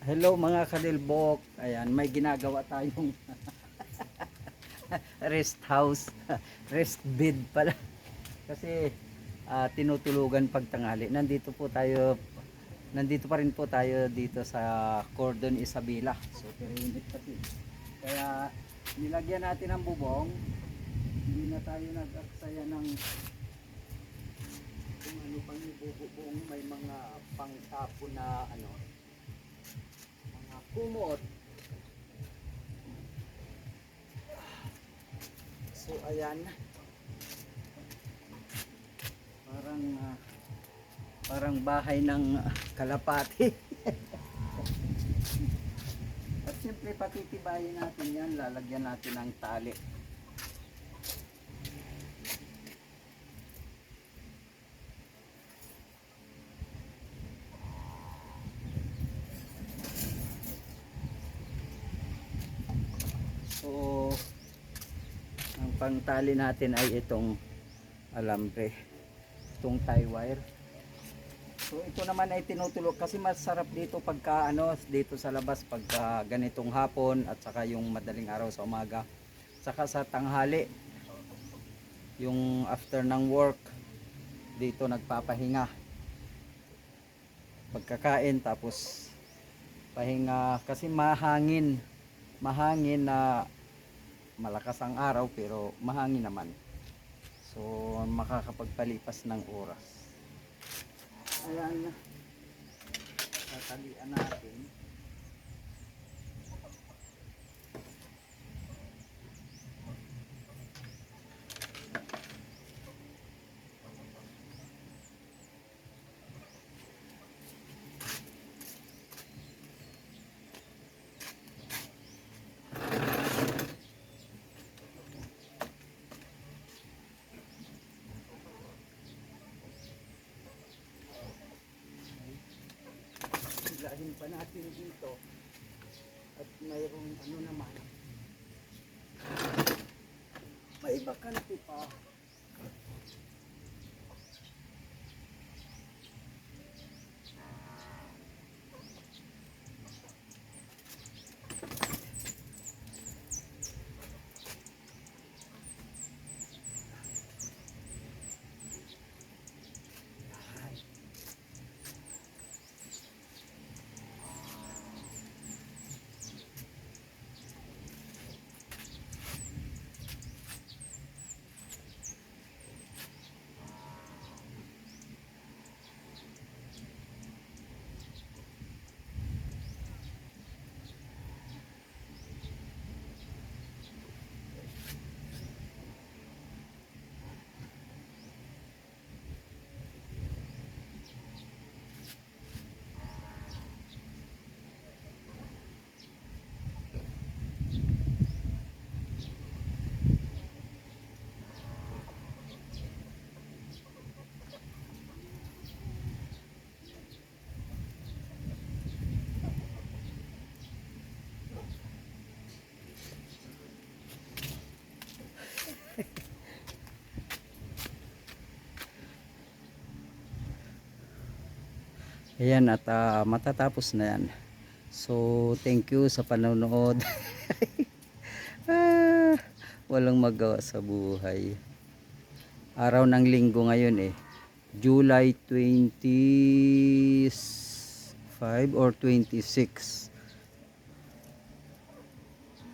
Hello mga kadilbok. Ayan, may ginagawa tayong rest house, rest bed pala. Kasi tinutulugan pagtanghali. Nandito pa rin po tayo dito sa Cordon Isabela. So, pero init kasi. Kaya nilagyan natin ng bubong. Hindi na tayo nag-aksaya ng kung ano pang bubong. May mga pangtapo na ano, mga kumot. So ayan, parang parang bahay ng kalapati. At siyempre patitibayin natin yan, lalagyan natin ng tali. So ang pangtali natin ay itong alambre, itong tie wire. So ito naman ay tinutulog kasi masarap dito pagka dito sa labas pagka ganitong hapon at saka yung madaling araw sa umaga. Saka sa tanghali, yung after ng work, dito nagpapahinga. Pagkakain tapos pahinga kasi mahangin na malakas ang araw pero mahangin naman. So makakapagpalipas ng oras. Ayan, tatalian natin. Hilahin pa natin dito at mayroong naman, may bakante pa. Ayan at matatapos na yan. So thank you sa panonood. Walang magawa sa buhay. Araw ng linggo ngayon July 25 or 26.